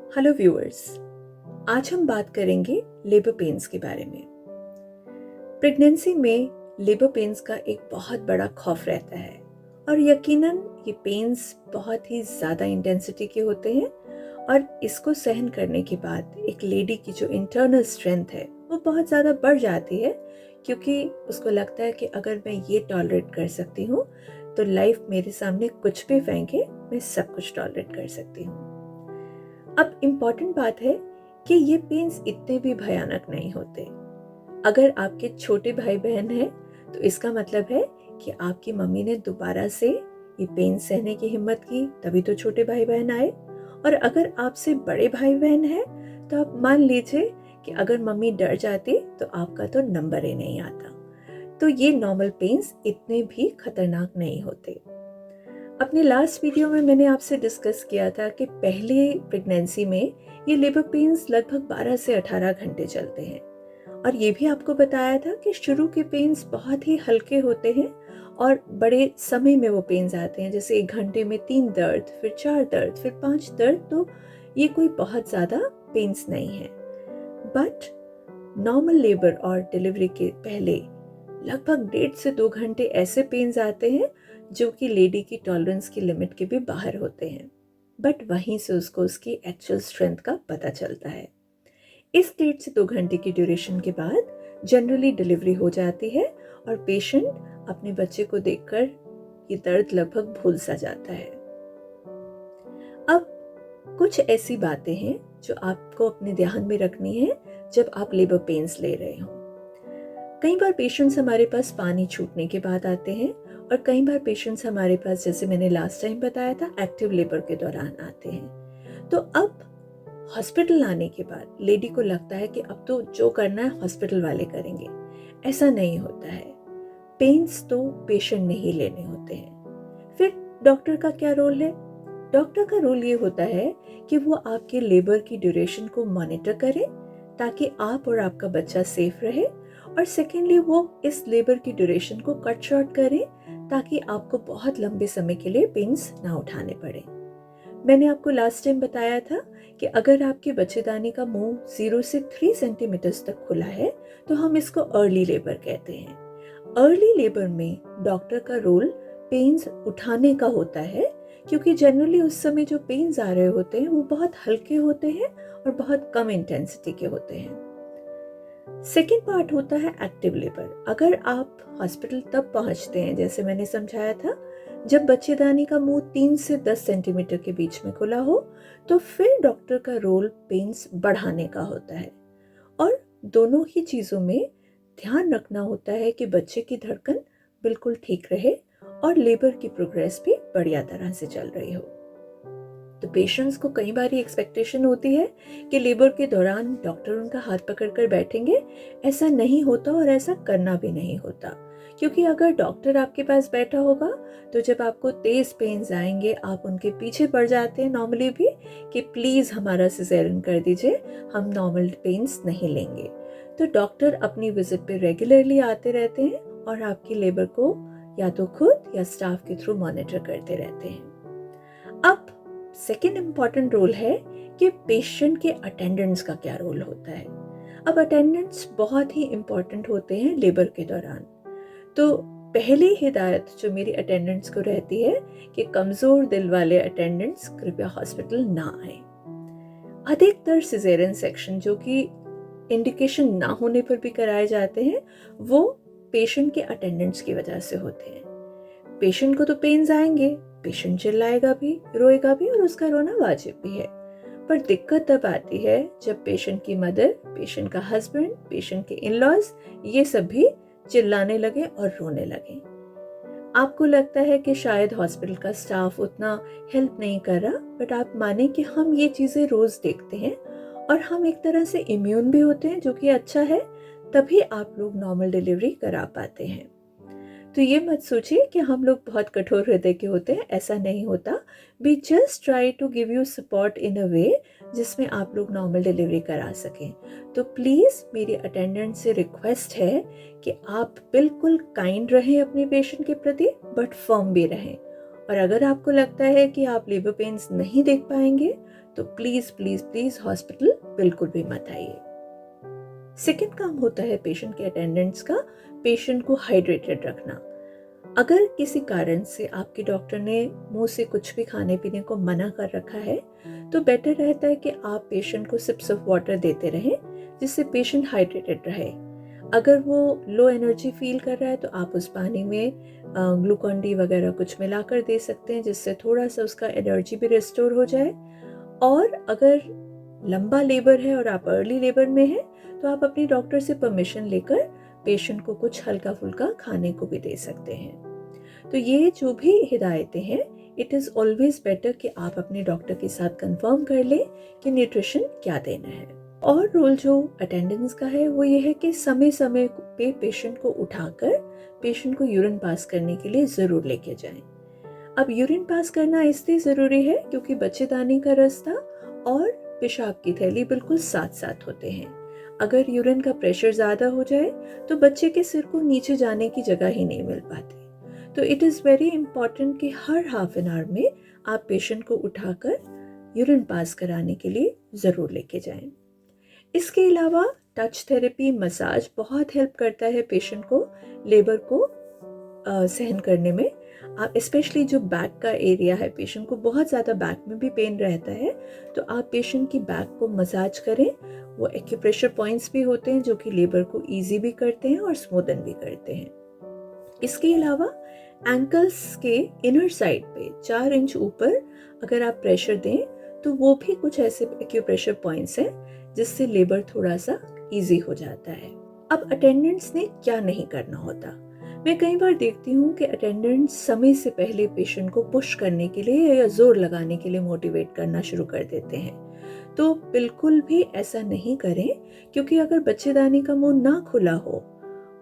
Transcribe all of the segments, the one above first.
Hello viewers, आज हम बात करेंगे लेबर पेन्स के बारे में। प्रेगनेंसी में लेबर पेन्स का एक बहुत बड़ा खौफ रहता है और यकीनन ये पेन्स बहुत ही ज़्यादा इंटेंसिटी के होते हैं और इसको सहन करने के बाद एक लेडी की जो इंटरनल स्ट्रेंथ है वो बहुत ज़्यादा बढ़ जाती है, क्योंकि उसको लगता है कि अगर मैं ये टॉलरेट कर सकती हूँ तो लाइफ मेरे सामने कुछ भी फेंके मैं सब कुछ टॉलरेट कर सकती हूँ। अब इम्पॉर्टेंट बात है कि ये पेन्स इतने भी भयानक नहीं होते। अगर आपके छोटे भाई बहन हैं तो इसका मतलब है कि आपकी मम्मी ने दोबारा से ये पेन सहने की हिम्मत की, तभी तो छोटे भाई बहन आए। और अगर आपसे बड़े भाई बहन हैं तो आप मान लीजिए कि अगर मम्मी डर जाती तो आपका तो नंबर ही नहीं आता। तो ये नॉर्मल पेन्स इतने भी खतरनाक नहीं होते। अपने लास्ट वीडियो में मैंने आपसे डिस्कस किया था कि पहले प्रेगनेंसी में ये लेबर पेन्स लगभग 12 से 18 घंटे चलते हैं और ये भी आपको बताया था कि शुरू के पेन्स बहुत ही हल्के होते हैं और बड़े समय में वो पेन्स आते हैं, जैसे 1 घंटे में 3 दर्द, फिर 4 दर्द, फिर 5 दर्द। तो ये कोई बहुत ज़्यादा पेन्स नहीं है। बट नॉर्मल लेबर और डिलीवरी के पहले लगभग 1.5 से 2 घंटे ऐसे पेन्स आते हैं जो कि लेडी की टॉलरेंस की लिमिट के भी बाहर होते हैं। बट वहीं से उसको उसकी एक्चुअल स्ट्रेंथ का पता चलता है। इस 1.5 से 2 घंटे की ड्यूरेशन के बाद जनरली डिलीवरी हो जाती है और पेशेंट अपने बच्चे को देखकर ये दर्द लगभग भूल सा जाता है। अब कुछ ऐसी बातें हैं जो आपको अपने ध्यान में रखनी है जब आप लेबर पेन्स ले रहे हो। कई बार पेशेंट्स हमारे पास पानी छूटने के बाद आते हैं और कई बार पेशेंट्स हमारे पास, जैसे मैंने लास्ट टाइम बताया था, एक्टिव लेबर के दौरान आते हैं। तो अब हॉस्पिटल आने के बाद लेडी को लगता है कि अब तो जो करना है हॉस्पिटल वाले करेंगे। ऐसा नहीं होता है। पेन्स तो पेशेंट ने ही लेने होते हैं। फिर डॉक्टर का क्या रोल है? डॉक्टर का रोल ये होता है कि वो आपके लेबर की ड्यूरेशन को मॉनिटर करे ताकि आप और आपका बच्चा सेफ रहे, और सेकेंडली वो इस लेबर की ड्यूरेशन को कट शॉर्ट करे ताकि आपको बहुत लंबे समय के लिए पेन्स ना उठाने पड़े। मैंने आपको लास्ट टाइम बताया था कि अगर आपके बच्चेदानी का मुंह 0 से 3 सेंटीमीटर तक खुला है तो हम इसको अर्ली लेबर कहते हैं। अर्ली लेबर में डॉक्टर का रोल पेन्स उठाने का होता है, क्योंकि जनरली उस समय जो पेन्स आ रहे होते हैं वो बहुत हल्के होते हैं और बहुत कम इंटेंसिटी के होते हैं। सेकेंड पार्ट होता है एक्टिव लेबर। अगर आप हॉस्पिटल तब पहुंचते हैं, जैसे मैंने समझाया था, जब बच्चेदानी का मुंह 3 से 10 सेंटीमीटर के बीच में खुला हो, तो फिर डॉक्टर का रोल पेन्स बढ़ाने का होता है। और दोनों ही चीज़ों में ध्यान रखना होता है कि बच्चे की धड़कन बिल्कुल ठीक रहे और लेबर की प्रोग्रेस भी बढ़िया तरह से चल रही हो। तो पेशेंट्स को कई बार ये एक्सपेक्टेशन होती है कि लेबर के दौरान डॉक्टर उनका हाथ पकड़कर बैठेंगे। ऐसा नहीं होता और ऐसा करना भी नहीं होता, क्योंकि अगर डॉक्टर आपके पास बैठा होगा तो जब आपको तेज पेन्स आएंगे आप उनके पीछे पड़ जाते हैं नॉर्मली भी कि प्लीज़ हमारा सिजेरियन कर दीजिए, हम नॉर्मल पेन्स नहीं लेंगे। तो डॉक्टर अपनी विजिट पे रेगुलरली आते रहते हैं और आपकी लेबर को या तो खुद या स्टाफ के थ्रू मॉनिटर करते रहते हैं। अब सेकेंड इम्पॉर्टेंट रोल है कि पेशेंट के अटेंडेंट्स का क्या रोल होता है। अब अटेंडेंट्स बहुत ही इम्पॉर्टेंट होते हैं लेबर के दौरान। तो पहली हिदायत जो मेरी अटेंडेंट्स को रहती है कि कमजोर दिल वाले अटेंडेंट्स कृपया हॉस्पिटल ना आए। अधिकतर सिजेरियन सेक्शन जो कि इंडिकेशन ना होने पर भी कराए जाते हैं वो पेशेंट के अटेंडेंट्स की वजह से होते हैं। पेशेंट को तो पेन्स आएंगे, पेशेंट चिल्लाएगा भी, रोएगा भी और उसका रोना वाजिब भी है। पर दिक्कत तब आती है जब पेशेंट की मदर, पेशेंट का हस्बैंड, पेशेंट के इन-लॉज ये सब भी चिल्लाने लगे और रोने लगे। आपको लगता है कि शायद हॉस्पिटल का स्टाफ उतना हेल्प नहीं कर रहा, बट आप माने कि हम ये चीज़ें रोज़ देखते हैं और हम एक तरह से इम्यून भी होते हैं, जो कि अच्छा है। तभी आप लोग नॉर्मल डिलीवरी करा पाते हैं। तो ये मत सोचिए कि हम लोग बहुत कठोर हृदय के होते हैं, ऐसा नहीं होता। We just try to give you support in a way जिसमें आप लोग नॉर्मल डिलीवरी करा सकें। तो प्लीज़ मेरी अटेंडेंट से रिक्वेस्ट है कि आप बिल्कुल काइंड रहें अपने पेशेंट के प्रति, बट फर्म भी रहें और अगर आपको लगता है कि आप लेबर पेन्स नहीं देख पाएंगे तो प्लीज़ प्लीज़ प्लीज़ हॉस्पिटल बिल्कुल भी मत आइए। सेकेंड काम होता है पेशेंट के अटेंडेंट्स का, पेशेंट को हाइड्रेटेड रखना। अगर किसी कारण से आपके डॉक्टर ने मुंह से कुछ भी खाने पीने को मना कर रखा है तो बेटर रहता है कि आप पेशेंट को सिप्स ऑफ वाटर देते रहें, जिससे पेशेंट हाइड्रेटेड रहे। अगर वो लो एनर्जी फील कर रहा है तो आप उस पानी में ग्लूकॉन डी वगैरह कुछ मिलाकर दे सकते हैं, जिससे थोड़ा सा उसका एनर्जी भी रिस्टोर हो जाए। और अगर लंबा लेबर है और आप अर्ली लेबर में हैं तो आप अपनी डॉक्टर से परमिशन लेकर पेशेंट को कुछ हल्का फुल्का खाने को भी दे सकते हैं। तो ये जो भी हिदायतें हैं, इट इज़ ऑलवेज बेटर कि आप अपने डॉक्टर के साथ कंफर्म कर लें कि न्यूट्रिशन क्या देना है। और रोल जो अटेंडेंस का है वो ये है कि समय समय पे पेशेंट को उठाकर पेशेंट को यूरिन पास करने के लिए ज़रूर लेके जाएं। अब यूरिन पास करना इसलिए ज़रूरी है क्योंकि बच्चेदानी का रास्ता और पेशाब की थैली बिल्कुल साथ साथ होते हैं। अगर यूरिन का प्रेशर ज़्यादा हो जाए तो बच्चे के सिर को नीचे जाने की जगह ही नहीं मिल पाती। तो इट इज़ वेरी इंपॉर्टेंट कि हर हाफ एन आवर में आप पेशेंट को उठाकर यूरिन पास कराने के लिए ज़रूर लेके जाएं। इसके अलावा टच थेरेपी, मसाज बहुत हेल्प करता है पेशेंट को लेबर को सहन करने में। आप स्पेशली जो बैक का एरिया है, पेशेंट को बहुत ज़्यादा बैक में भी पेन रहता है, तो आप पेशेंट की बैक को मसाज करें। वो एक्यूप्रेशर पॉइंट्स भी होते हैं जो कि लेबर को इजी भी करते हैं और स्मूदन भी करते हैं। इसके अलावा एंकल्स के इनर साइड पे 4 इंच ऊपर अगर आप प्रेशर दें तो वो भी कुछ ऐसे एक्यूप्रेशर पॉइंट्स हैं जिससे लेबर थोड़ा सा इजी हो जाता है। अब अटेंडेंट्स ने क्या नहीं करना होता। मैं कई बार देखती हूँ कि अटेंडेंट्स समय से पहले पेशेंट को पुश करने के लिए या जोर लगाने के लिए मोटिवेट करना शुरू कर देते हैं। तो बिल्कुल भी ऐसा नहीं करें, क्योंकि अगर बच्चेदानी का मुंह ना खुला हो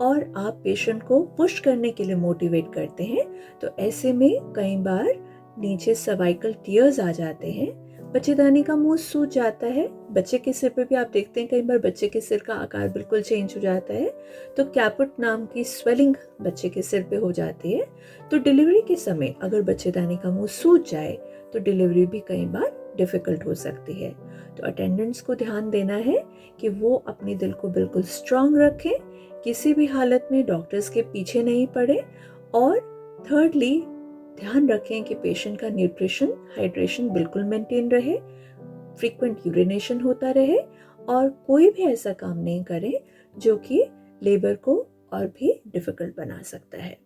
और आप पेशेंट को पुश करने के लिए मोटिवेट करते हैं तो ऐसे में कई बार नीचे सर्वाइकल टीयर्स आ जाते हैं, बच्चेदानी का मुंह सूज जाता है। बच्चे के सिर पे भी आप देखते हैं कई बार बच्चे के सिर का आकार बिल्कुल चेंज हो जाता है, तो कैपुट नाम की स्वेलिंग बच्चे के सिर पे हो जाती है। तो डिलीवरी के समय अगर बच्चेदानी का मुंह सूज जाए तो डिलीवरी भी कई बार डिफिकल्ट हो सकती है। तो अटेंडेंट्स को ध्यान देना है कि वो अपने दिल को बिल्कुल स्ट्रांग रखें, किसी भी हालत में डॉक्टर्स के पीछे नहीं पड़े। और थर्डली ध्यान रखें कि पेशेंट का न्यूट्रिशन, हाइड्रेशन बिल्कुल मेंटेन रहे, फ्रीक्वेंट यूरिनेशन होता रहे और कोई भी ऐसा काम नहीं करें जो कि लेबर को और भी डिफिकल्ट बना सकता है।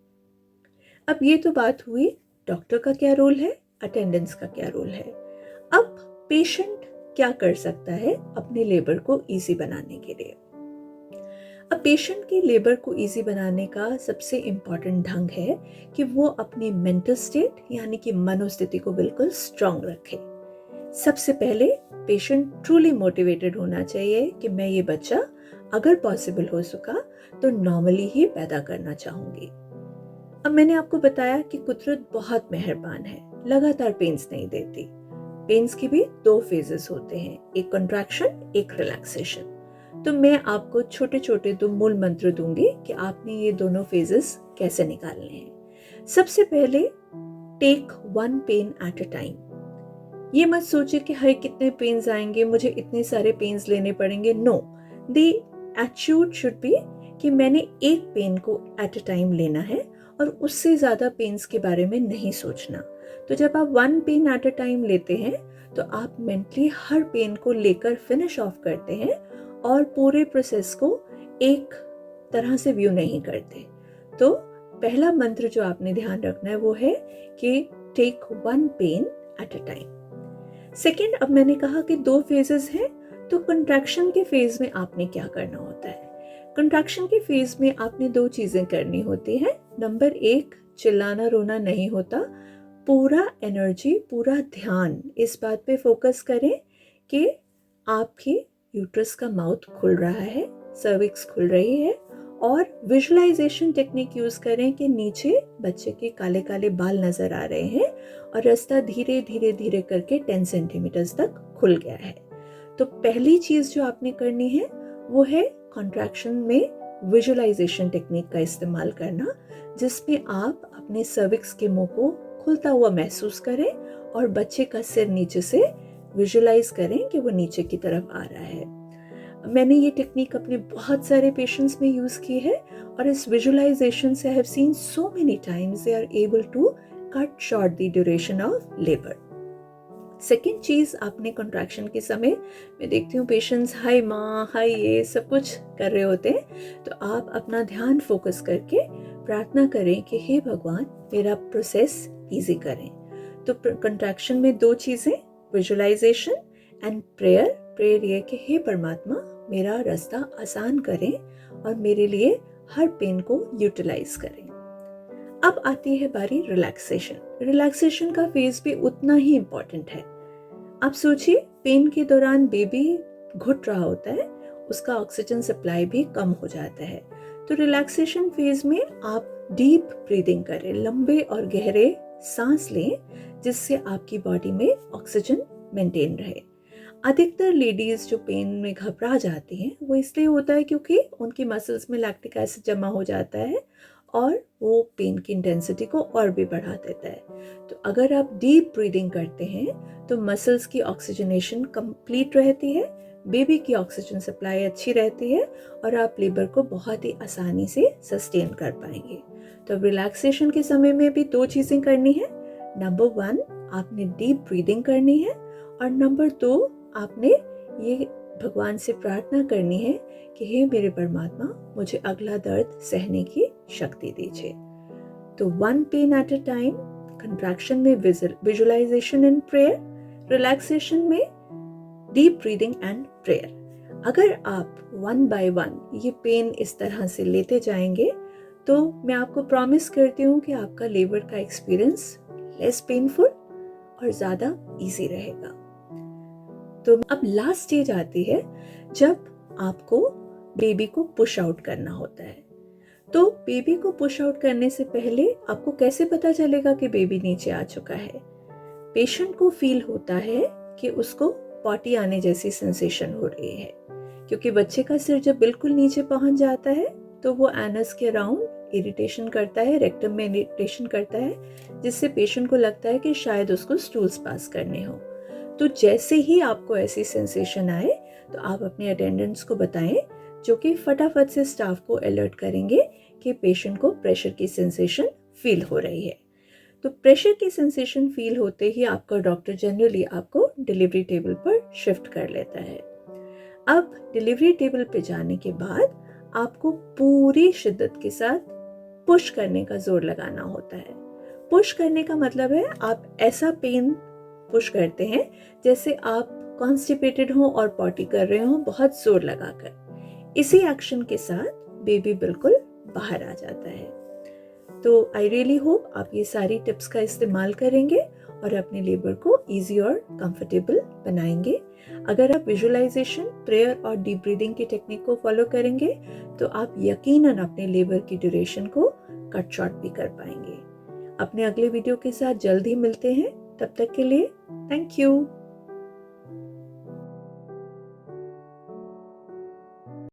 अब ये तो बात हुई डॉक्टर का क्या रोल है, अटेंडेंस का क्या रोल है। अब पेशेंट क्या कर सकता है अपने लेबर को इजी बनाने के लिए। अब पेशेंट की लेबर को इजी बनाने का सबसे इम्पॉर्टेंट ढंग है कि वो अपनी मेंटल स्टेट यानी कि मनोस्थिति को बिल्कुल स्ट्रांग रखे। सबसे पहले पेशेंट ट्रूली मोटिवेटेड होना चाहिए कि मैं ये बच्चा अगर पॉसिबल हो सका तो नॉर्मली ही पैदा करना चाहूंगी। अब मैंने आपको बताया कि कुदरत बहुत मेहरबान है, लगातार पेन्स नहीं देती। पेन्स की भी 2 फेजेस होते हैं, एक कंट्रैक्शन, एक रिलैक्सेशन। तो मैं आपको छोटे छोटे 2 मूल मंत्र दूंगी कि आपने ये दोनों फेजेस कैसे निकालने हैं। सबसे पहले take 1 pen at a time. ये मत सोचिए कि हर कितने पेन्स आएंगे, मुझे इतने सारे पेन्स लेने पड़ेंगे। No, the attitude should be कि मैंने एक पेन को एट अ टाइम लेना है और उससे ज़्यादा पेन्स के बारे में नहीं सोचना। तो जब आप 1 पेन एट अ टाइम लेते हैं तो आप मेंटली हर पेन को लेकर फिनिश ऑफ करते हैं और पूरे प्रोसेस को एक तरह से व्यू नहीं करते। तो पहला मंत्र जो आपने ध्यान रखना है वो है कि take 1 pen at a time. Second, अब मैंने कहा कि 2 फेजेस हैं, तो कंट्रैक्शन के फेज में आपने क्या करना होता है। कंट्रैक्शन के फेज में आपने 2 चीजें करनी होती हैं। नंबर 1, चिल्लाना रोना नहीं होता, पूरा एनर्जी, पूरा ध्यान इस बात पे फोकस करें कि आपकी यूट्रस का माउथ खुल रहा है, सर्विक्स खुल रही है, और विजुअलाइजेशन टेक्निक यूज करें कि नीचे बच्चे के काले काले बाल नजर आ रहे हैं और रास्ता धीरे धीरे धीरे करके 10 सेंटीमीटर तक खुल गया है। तो पहली चीज जो आपने करनी है वो है कॉन्ट्रैक्शन में विजुअलाइजेशन टेक्निक का इस्तेमाल करना, जिसमें आप अपने सर्विक्स के मुंह को खुलता हुआ महसूस करें और बच्चे का सिर नीचे से विजुलाइज करें कि वो नीचे की तरफ आ रहा है। मैंने ये टेक्निक अपने बहुत सारे पेशेंट्स में यूज़ की है और इस विजुलाइजेशन से I have seen so many times they are able to cut short the duration of labour. Second चीज़, आपने कॉन्ट्रैक्शन के समय मैं देखती हूँ पेशेंट्स हाय माँ हाय ये सब कुछ कर रहे होते हैं, तो आप अपना ध्यान फोकस करके प्रार्थना करें कि हे भगवान मेरा प्रोसेस ईजी करें। तो कॉन्ट्रैक्शन में दो चीज़ें, विजुलाइजेशन एंड प्रेयर। प्रेयर ये कि हे परमात्मा मेरा रास्ता आसान करें और मेरे लिए हर पेन को यूटिलाइज करें। अब आती है बारी रिलैक्सेशन। रिलैक्सेशन का फेज भी उतना ही इम्पोर्टेंट है। आप सोचिए पेन के दौरान बेबी घुट रहा होता है, उसका ऑक्सीजन सप्लाई भी कम हो जाता है। तो रिलैक्सेशन फेज में आप डीप ब्रीदिंग करें, लंबे और गहरे सांस लें जिससे आपकी बॉडी में ऑक्सीजन मेंटेन रहे। अधिकतर लेडीज जो पेन में घबरा जाती हैं वो इसलिए होता है क्योंकि उनकी मसल्स में लैक्टिक एसिड जमा हो जाता है और वो पेन की इंटेंसिटी को और भी बढ़ा देता है। तो अगर आप डीप ब्रीदिंग करते हैं तो मसल्स की ऑक्सीजनेशन कंप्लीट रहती है, बेबी की ऑक्सीजन सप्लाई अच्छी रहती है और आप लेबर को बहुत ही आसानी से सस्टेन कर पाएंगे। तो रिलैक्सेशन के समय में भी दो चीज़ें करनी है। नंबर 1 आपने डीप ब्रीदिंग करनी है और नंबर 2 आपने ये भगवान से प्रार्थना करनी है कि हे मेरे परमात्मा मुझे अगला दर्द सहने की शक्ति दीजिए। तो 1 pen at a time, contraction में विजुलाइजेशन एंड प्रेयर, रिलैक्सेशन में डीप ब्रीदिंग एंड प्रेयर। अगर आप 1 बाय 1 ये पेन इस तरह से लेते जाएंगे तो मैं आपको प्रॉमिस करती हूँ कि आपका लेबर का एक्सपीरियंस लेस पेनफुल और ज़्यादा इजी रहेगा। तो अब लास्ट स्टेज आती है जब आपको बेबी को पुश आउट करना होता है। तो बेबी को पुश आउट करने से पहले आपको कैसे पता चलेगा कि बेबी नीचे आ चुका है? पेशेंट को फील होता है कि उसको पॉटी आने जैसी सेंसेशन हो रही है, क्योंकि बच्चे का सिर जब बिल्कुल नीचे पहुंच जाता है तो वो एनस के अराउंड इरिटेशन करता है, रेक्टम में इरिटेशन करता है, जिससे पेशेंट को लगता है कि शायद उसको स्टूल्स पास करने हो। तो जैसे ही आपको ऐसी सेंसेशन आए तो आप अपने अटेंडेंट्स को बताएं, जो कि फटाफट से स्टाफ को अलर्ट करेंगे कि पेशेंट को प्रेशर की सेंसेशन फील हो रही है। तो प्रेशर की सेंसेशन फील होते ही आपका डॉक्टर जनरली आपको डिलीवरी टेबल पर शिफ्ट कर लेता है। अब डिलीवरी टेबल पे जाने के बाद आपको पूरी शिद्दत के साथ पुश करने का जोर लगाना होता है। पुश करने का मतलब है आप ऐसा पेन पुश करते हैं जैसे आप कॉन्स्टिपेटेड हो और पॉटी कर रहे हो बहुत जोर लगाकर। इसी एक्शन के साथ बेबी बिल्कुल बाहर आ जाता है। तो आई रियली होप आप ये सारी टिप्स का इस्तेमाल करेंगे और अपने लेबर को इजी और कंफर्टेबल बनाएंगे। अगर आप विजुअलाइजेशन, प्रेयर और डीप ब्रीदिंग की टेक्निक को फॉलो करेंगे तो आप यकीनन अपने लेबर की ड्यूरेशन को कट शॉर्ट भी कर पाएंगे। अपने अगले वीडियो के साथ जल्द ही मिलते हैं। तब तक के लिए थैंक यू।